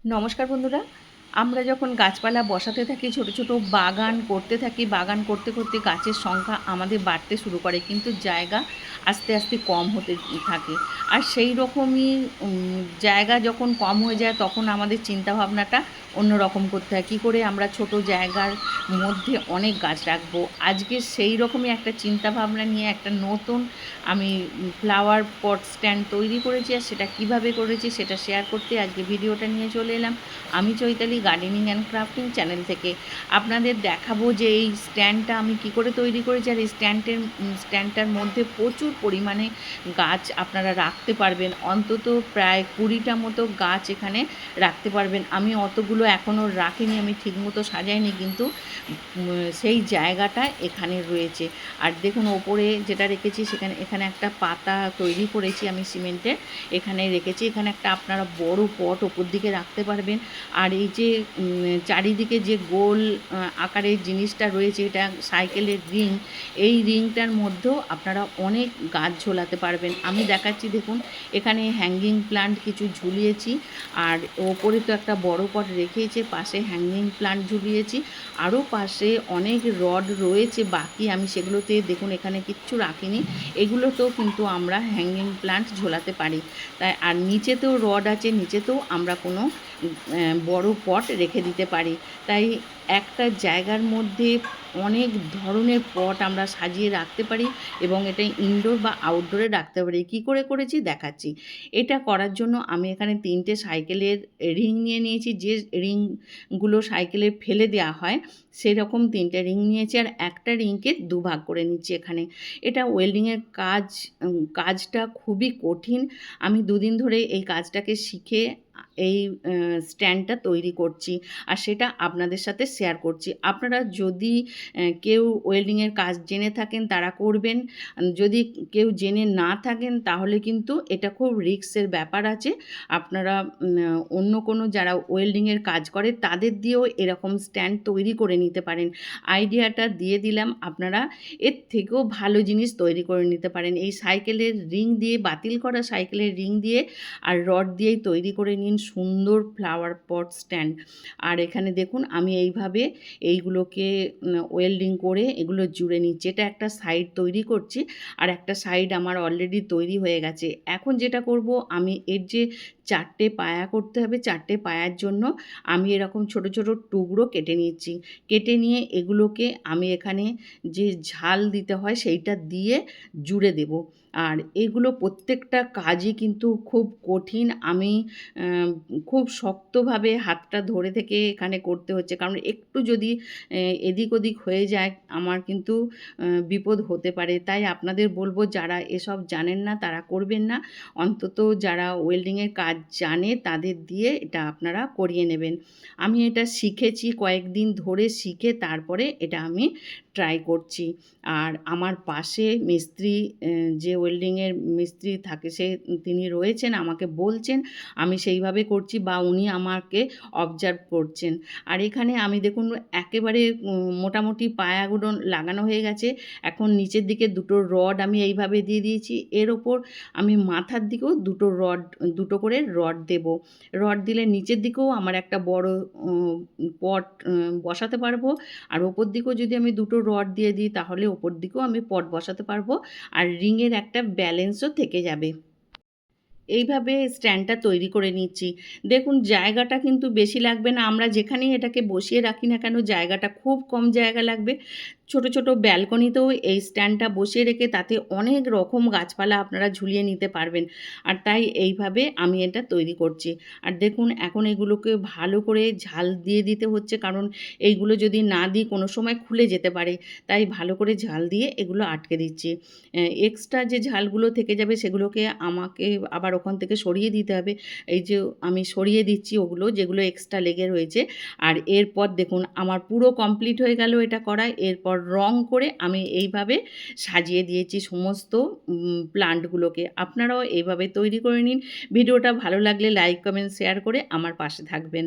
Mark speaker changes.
Speaker 1: নমস্কার বন্ধুরা, আমরা যখন গাছপালা বসাতে থাকি, ছোট ছোট বাগান করতে থাকি, বাগান করতে করতে গাছের সংখ্যা আমাদের বাড়তে শুরু করে, কিন্তু জায়গা আস্তে আস্তে কম হতে থাকে। আর সেই রকমই জায়গা যখন কম হয়ে যায় তখন আমাদের চিন্তাভাবনাটা অন্যরকম করতে হয়, কী করে আমরা ছোট জায়গার মধ্যে অনেক গাছ রাখবো। আজকে সেই রকমই একটা চিন্তাভাবনা নিয়ে একটা নতুন আমি ফ্লাওয়ার পট স্ট্যান্ড তৈরি করেছি, আর সেটা কিভাবে করেছি সেটা শেয়ার করতে আজকে ভিডিওটা নিয়ে চলে এলাম। আমি Chaitali gardening and crafting channel থেকে আপনাদের দেখাবো যে এই স্ট্যান্ডটা আমি কি করে তৈরি করেছি। আর এই স্ট্যান্ডটার মধ্যে প্রচুর পরিমাণে গাছ আপনারা রাখতে পারবেন, অন্তত প্রায় 20টা মতো গাছ এখানে রাখতে পারবেন। আমি অতগুলো এখনও রাখিনি, আমি ঠিকমতো সাজাইনি, কিন্তু সেই জায়গাটা এখানে রয়েছে। আর দেখুন ওপরে যেটা রেখেছি এখানে একটা পাতা তৈরি করেছি আমি সিমেন্টের, এখানে রেখেছি। এখানে একটা আপনারা বড় পট ওপর দিকে রাখতে পারবেন। আর এই যে চারিদিকে যে গোল আকারের জিনিসটা রয়েছে, এটা সাইকেলের রিং। এই রিংটার মধ্যেও আপনারা অনেক গাছ ঝোলাতে পারবেন। আমি দেখাচ্ছি, দেখুন এখানে হ্যাঙ্গিং প্লান্ট কিছু ঝুলিয়েছি, আর ওপরে তো একটা বড় পট রেখেছে, পাশে হ্যাঙ্গিং প্লান্ট ঝুলিয়েছি। আরও পাশে অনেক রড রয়েছে বাকি, আমি সেগুলোতে দেখুন এখানে কিচ্ছু রাখিনি। এগুলোতেও কিন্তু আমরা হ্যাঙ্গিং প্লান্ট ঝোলাতে পারি। তাই আর নিচেতেও রড আছে, নিচেতেও আমরা কোনো বড় পট রেখে দিতে পারি। তাই একটা জায়গার মধ্যে অনেক ধরনের পট আমরা সাজিয়ে রাখতে পারি, এবং এটা ইনডোর বা আউটডোরে রাখতে পারি। কী করে করেছি দেখাচ্ছি। এটা করার জন্য আমি এখানে 3টে সাইকেলের রিং নিয়ে নিয়েছি, যে রিংগুলো সাইকেলে ফেলে দেওয়া হয় সেরকম 3টে রিং নিয়েছি, আর একটা রিংকে দুভাগ করে নিচ্ছি এখানে। এটা ওয়েল্ডিংয়ের কাজটা খুবই কঠিন। আমি 2 দিন ধরে এই কাজটাকে শিখে এই স্ট্যান্ডটা তৈরি করছি, আর সেটা আপনাদের সাথে শেয়ার করছি। আপনারা যদি কেউ ওয়েল্ডিংয়ের কাজ জেনে থাকেন তারা করবেন, যদি কেউ জেনে না থাকেন তাহলে কিন্তু এটা খুব রিস্কের ব্যাপার আছে। আপনারা অন্য কোনো যারা ওয়েল্ডিংয়ের কাজ করে তাদের দিয়েও এরকম স্ট্যান্ড তৈরি করে নিতে পারেন। আইডিয়াটা দিয়ে দিলাম, আপনারা এর থেকেও ভালো জিনিস তৈরি করে নিতে পারেন। এই সাইকেলের রিং দিয়ে, বাতিল করা সাইকেলের রিং দিয়ে আর রড দিয়েই তৈরি করে নিন সুন্দর ফ্লাওয়ার পট স্ট্যান্ড। আর এখানে দেখুন আমি এইভাবে এইগুলোকে ওয়েল্ডিং করে এগুলো জুড়ে নিচ্ছি। এটা একটা সাইড তৈরি করছি, আর একটা সাইড আমার অলরেডি তৈরি হয়ে গেছে। এখন যেটা করব, আমি এর যে 4টে পায়া করতে হবে, 4টে পায়ার জন্য আমি এরকম ছোট ছোট টুকরো কেটে নিচ্ছি। কেটে নিয়ে এগুলোকে আমি এখানে যে ঝাল দিতে হয় সেইটা দিয়ে জুড়ে দেব। আর এগুলো প্রত্যেকটা কাজই কিন্তু খুব কঠিন। আমি খুব শক্তভাবে হাতটা ধরে থেকে এখানে করতে হচ্ছে, কারণ একটু যদি এদিক ওদিক হয়ে যায় আমার কিন্তু বিপদ হতে পারে। তাই আপনাদের বলবো, যারা এসব জানেন না তারা করবেন না, অন্তত যারা ওয়েল্ডিংয়ের কাজ জানে তাদের দিয়ে এটা আপনারা করিয়ে নেবেন। আমি এটা শিখেছি, কয়েকদিন ধরে শিখে তারপরে এটা আমি ট্রাই করছি। আর আমার পাশে মিস্ত্রি, যে ওয়েল্ডিংয়ের মিস্ত্রি থাকে তিনি রয়েছেন, আমাকে বলছেন, আমি সেইভাবে করছি, বা উনি আমাকে অবজার্ভ করছেন। আর এখানে আমি দেখুন একেবারে মোটামুটি পায়াগুলো লাগানো হয়ে গেছে। এখন নিচের দিকে 2টো রড আমি এইভাবে দিয়ে দিয়েছি, এর ওপর আমি মাথার দিকেও 2টো করে রড দেব। রড দিলে নিচের দিকেও আমার একটা বড় পট বসাতে পারবো, আর ওপর দিকেও যদি আমি 2টো রড দিয়ে দিই তাহলে ওপর দিকেও আমি পট বসাতে পারবো, আর রিংয়ের একটা ব্যালেন্সও থেকে যাবে। এইভাবে স্ট্যান্ডটা তৈরি করে নিচ্ছি। দেখুন জায়গাটা কিন্তু বেশি লাগবে না, আমরা যেখানেই এটাকে বসিয়ে রাখি না কেন জায়গাটা খুব কম জায়গা লাগবে। ছোট ছোট ব্যালকনিতেও এই স্ট্যান্ডটা বসিয়ে রেখে তাতে অনেক রকম গাছপালা আপনারা ঝুলিয়ে নিতে পারবেন। আর তাই এইভাবে আমি এটা তৈরি করছি। আর দেখুন এখন এগুলোকে ভালো করে ঝাল দিয়ে দিতে হচ্ছে, কারণ এইগুলো যদি না দিই কোনো সময় খুলে যেতে পারে। তাই ভালো করে ঝাল দিয়ে এগুলো আটকে দিচ্ছি। এক্সট্রা যে ঝালগুলো থেকে যাবে সেগুলোকে আমাকে আবার ওখান থেকে সরিয়ে দিতে হবে। এই যে আমি সরিয়ে দিচ্ছি ওগুলো, যেগুলো এক্সট্রা লেগে রয়েছে। আর এরপর দেখুন আমার পুরো কমপ্লিট হয়ে গেল এটা করা। এরপর রং করে আমি এইভাবে সাজিয়ে দিয়েছি সমস্ত প্লান্টগুলোকে। আপনারাও এইভাবে তৈরি করে নিন। ভিডিওটা ভালো লাগলে লাইক, কমেন্ট, শেয়ার করে আমার পাশে থাকবেন।